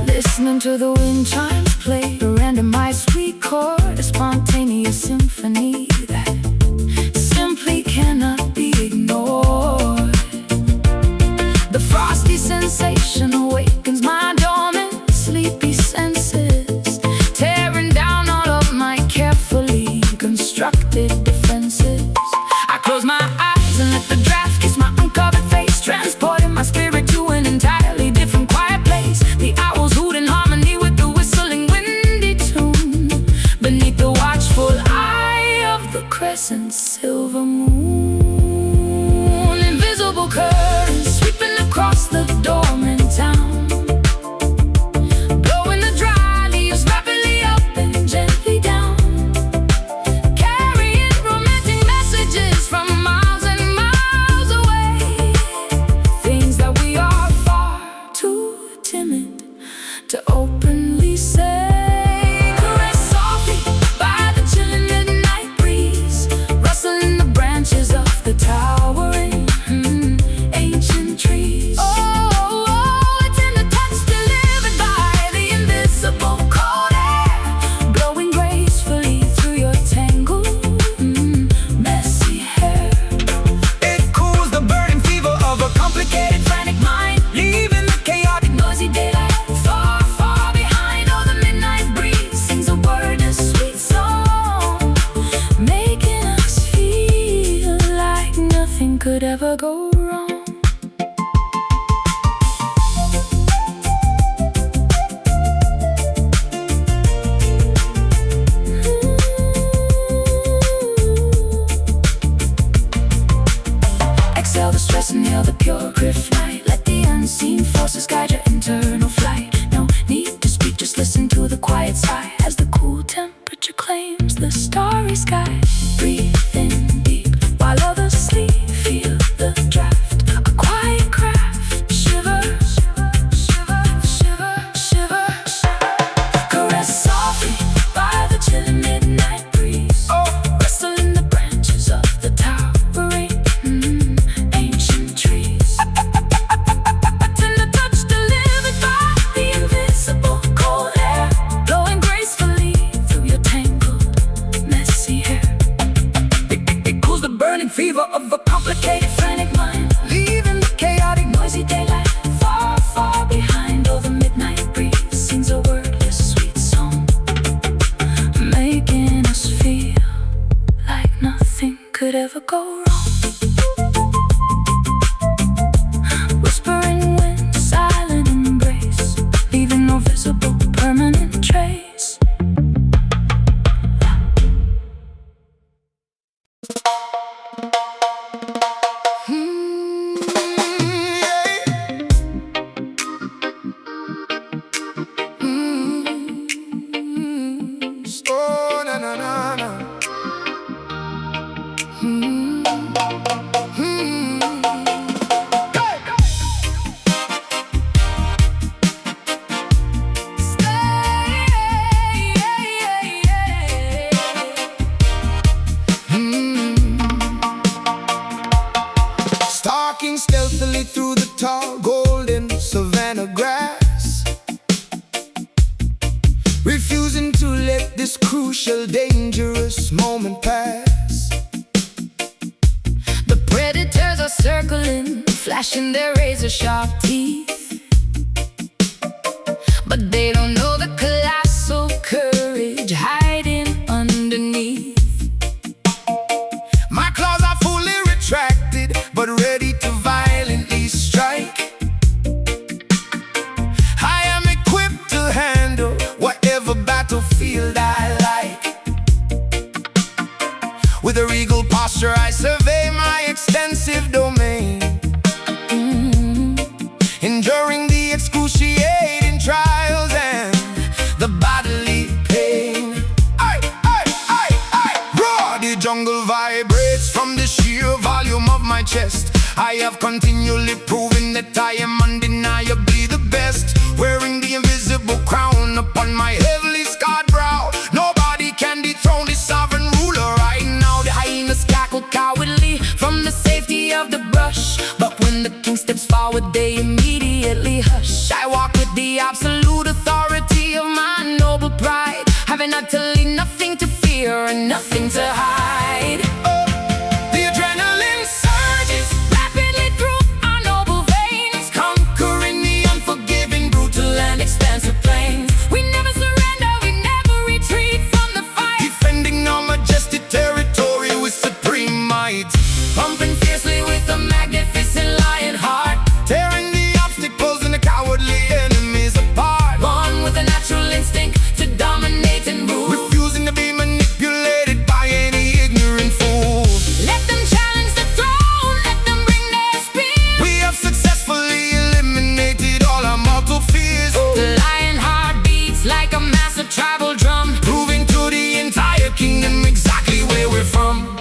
Listening to the wind chimes play a randomized sweet chord, a spontaneous symphony that simply cannot be ignored. The frosty sensation awakens my dormant, sleepy senses, tearing down all of my carefully constructed defenses. I close my eyes and let the draft kiss my uncovered face, transporting my spirit to an entirely different quiet place. The owls hoot in harmony with the whistling windy tune, beneath the watchful eye of the crescent silver moon. Invisible currents sweeping across the dormant town, blowing the dry leaves rapidly up and gently down, carrying romantic messages from miles and miles away, things that we are far too timid to openly say. Caressed softly by the chilling midnight breeze, rustling the branches of the towering ancient trees. Oh, a tender touch delivered by the invisible cold air, blowing gracefully through your tangled, messy hair. It cools the burning fever of a complicated, frantic mind, leaving the chaotic, noisy daylight far, far behind. Oh, the midnight breeze sings a wordless sweet song, making us feel like nothing could ever go wrong. Exhale the stress, inhale the pure kryptonite. Let the unseen forces guide your internal flight. No need to speak, just listen to the quiet sigh as the cool temperature claims the starry sky. Breathe in deep while others sleep, feel the dry go wrong. Whispering wind, silent embrace, leaving no visible permanent trace. Oh, na na na na. Stalking stealthily through the tall golden savanna grass, refusing to let this crucial, dangerous moment pass. The predators are circling, flashing their razor-sharp teeth, but they don't know the colossal courage hiding underneath. My claws are fully retracted, but ready to violently strike. I am equipped to handle whatever battlefield I like. With a regal posture I survey my extensive domain, enduring the excruciating trials and the bodily pain. Raw, the jungle vibrates from the sheer volume of my chest. I have continually proven that I am undeniably the best, wearing the invisible crown upon my heavily scarred brow. Nobody can dethrone this sovereign ruler right now. The hyenas cackle cowardly from the safety of the brush, but when the king steps forward, they immediately hush. I walk with the absolute authority of my noble pride, having utterly nothing to fear and nothing to hide. The adrenaline surges rapidly through our noble veins, conquering the unforgiving, brutal and expansive plains. We never surrender, we never retreat from the fight, defending our majestic territory with supreme might, pumping fiercely with a magnificent lion heart, tearing the obstacles and the cowardly enemies apart, born with a natural instinct to dominate and rule, refusing to be manipulated by any ignorant fool. Let them challenge the throne, let them bring their spears. We have successfully eliminated all our mortal fears. The lion heart beats like a massive tribal drum, proving to the entire kingdom exactly where we're from.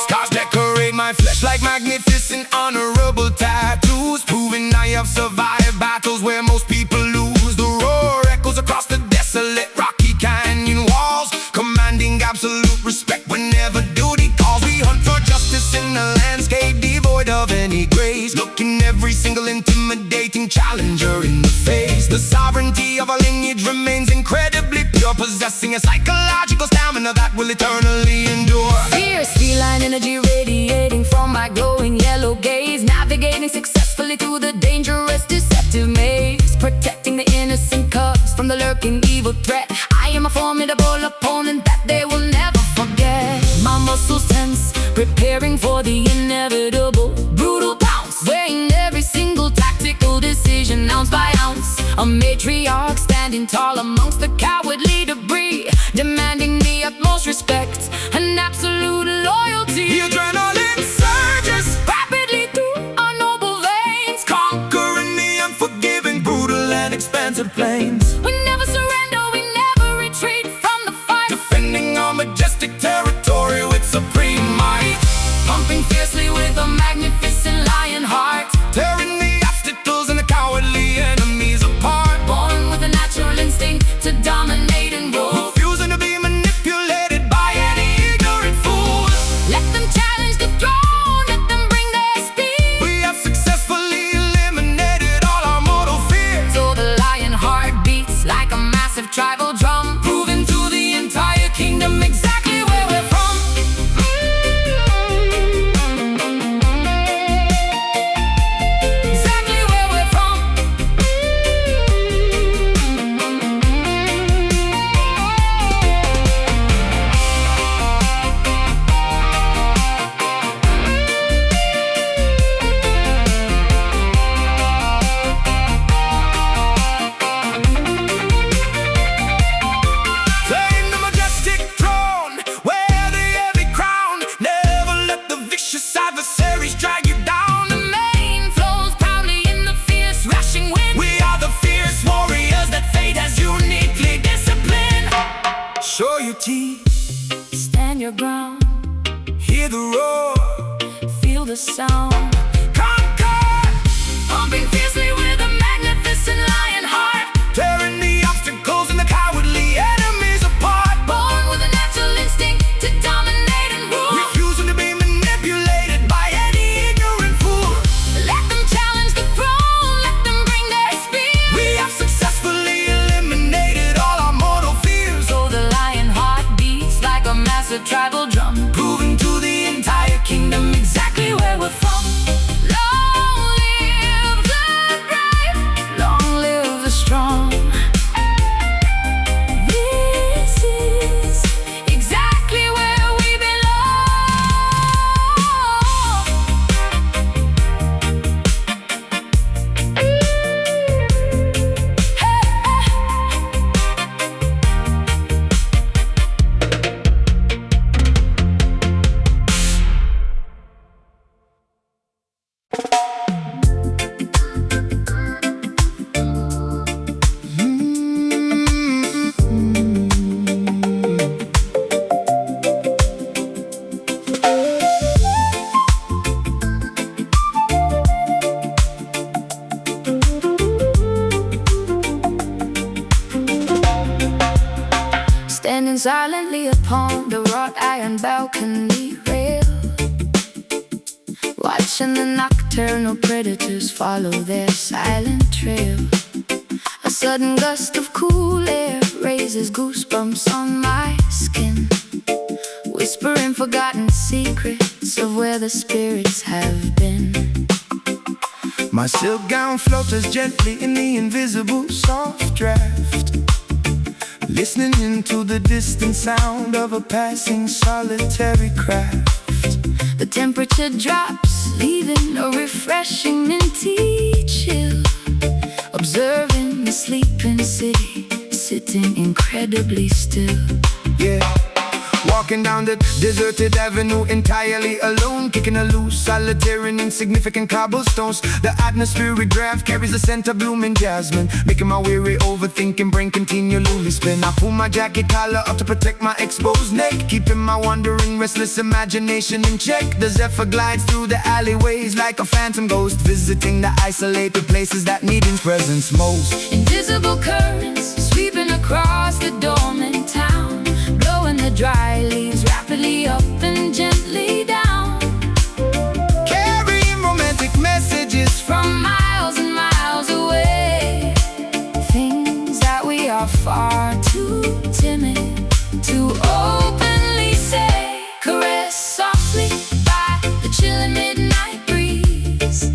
Scars decorate my flesh like magnificent, honorable tattoos, proving I have survived battles where most people lose. The roar echoes across the desolate rocky canyon walls, commanding absolute respect whenever duty calls. We hunt for justice in a landscape devoid of any grace, looking every single intimidating challenger in the face. The sovereignty of our lineage remains incredibly pure, possessing a psychological stamina that will eternally endure. Fierce feline energy radiating from my glowing yellow gaze, navigating successfully through the dangerous, deceptive maze, protecting the innocent cubs from the lurking evil threat. I am a formidable opponent that they will never forget. My muscles tense, preparing for the inevitable, brutal pounce, weighing every single tactical decision ounce by ounce. A matriarch standing tall amongst the cowardly debris, demanding the utmost respect and absolute loyalty. The adrenaline surges Rapidly through our noble veins, conquering the unforgiving, brutal and expansive plains. we never surrender, we never retreat from the fight, Defending our majestic territory with supreme might, pumping fiercely with a magnificent lion heart, tearing the obstacles and the cowardly enemies apart, born with a natural instinct to dominate and rule. refusing to be manipulated by any ignorant fool. Let them challenge the throne, let them bring their speed. We have successfully eliminated all our mortal fears. So the lion heart beats like your ground. Hear the roar, Feel the sound. conquer, Pumping fiercely with a magnificent lion heart. tearing the obstacles and the cowardly enemies apart. Born with a natural instinct to dominate and rule. Refusing to be manipulated by any ignorant fool. Let them challenge the throne, let them bring their spears. We have successfully eliminated all our mortal fears. So the lion heart beats like a massive tribal drum, Proving to the entire kingdom exactly where we're from. Long live the brave, long live the strong. This is exactly where we belong. Hey, standing silently upon the wrought iron balcony rail, watching the nocturnal predators follow their silent trail. A sudden gust of cool air raises goosebumps on my skin, whispering forgotten secrets of where the spirits have been. My silk gown flutters gently in the invisible soft draft, listening into the distant sound of a passing solitary craft. The temperature drops, leaving a refreshing minty chill. Observing the sleeping city, sitting incredibly still. Yeah, walking down the deserted avenue entirely alone, kicking a loose, solitary and insignificant cobblestones. The atmospheric draft carries the scent of blooming jasmine, making my weary overthinking brain continually spin. I pull my jacket collar up to protect my exposed neck, keeping my wandering, restless imagination in check. The zephyr glides through the alleyways like a phantom ghost, visiting the isolated places that need his presence most. Invisible currents sweeping across the dormant town, blowing the dry leaves rapidly up and gently down, carrying romantic messages from miles and miles away. Things that we are far too timid to openly say. Caressed softly by the chilling midnight breeze,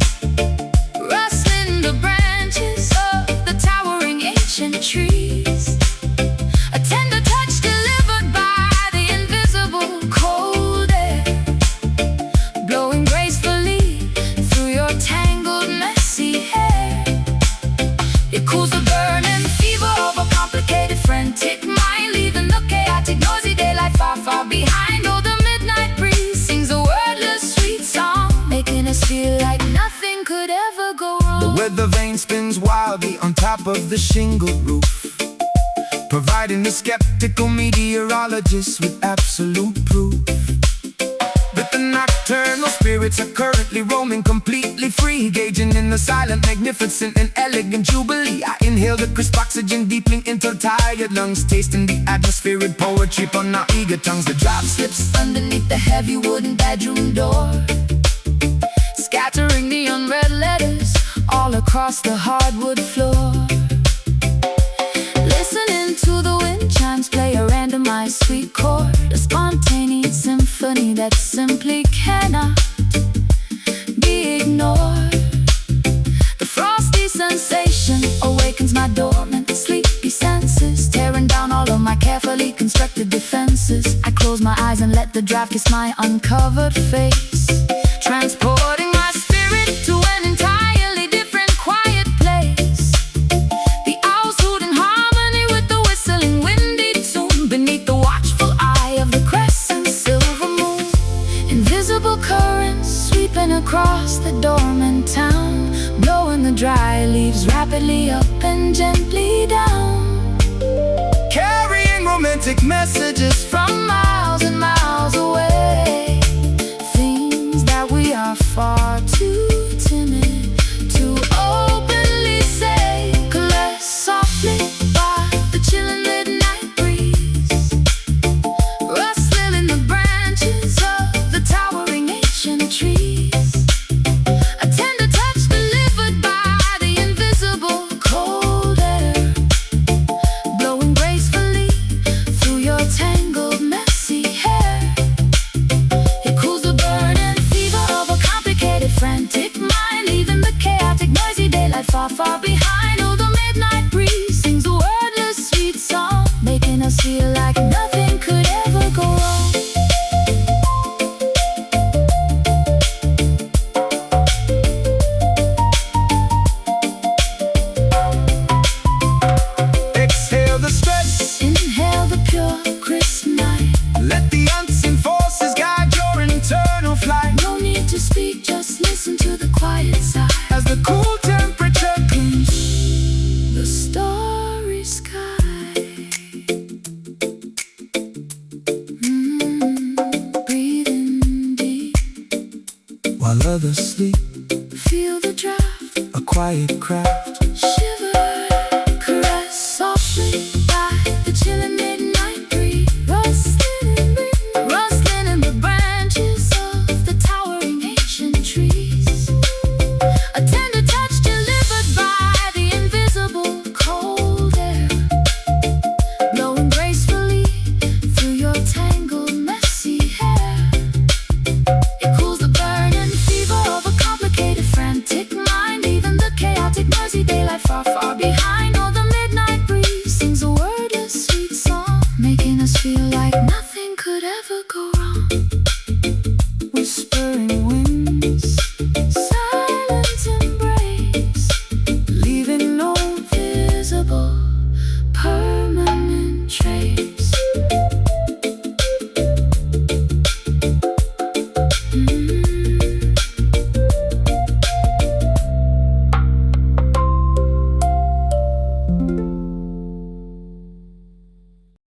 rustling the branches of the towering ancient trees. A tender touch delivered by the invisible cold air, blowing gracefully through your tangled, messy hair. It cools the burning fever of a complicated, frantic mind, leaving the chaotic, noisy daylight far, far behind. Oh, the midnight breeze sings a wordless, sweet song, making us feel like nothing could ever go wrong. The weather vane spins wildly on top of the shingle roof, providing the skeptical meteorologists with absolute proof that the nocturnal spirits are currently roaming completely free, gauging in the silent, magnificent and elegant jubilee. I inhale the crisp oxygen deeply into tired lungs, tasting the atmospheric poetry upon our eager tongues. The drop slips Underneath the heavy wooden bedroom door, scattering the unread letters all across the hardwood floor. Listening to the wind chimes play a randomized sweet chord, a spontaneous symphony that simply cannot be ignored. The frosty sensation awakens my dormant, sleepy senses, tearing down all of my carefully constructed defenses. I close my eyes and let the draft kiss my uncovered face, transporting my spirit to an entirely different, quiet place. The owls hoot in harmony with the whistling, windy tune beneath the watchful eye of the crescent silver moon. Invisible currents sweeping across the dormant town, blowing the dry leaves rapidly up and gently down, carrying romantic messages from miles and miles while others sleep. Feel the drive, a quiet craft.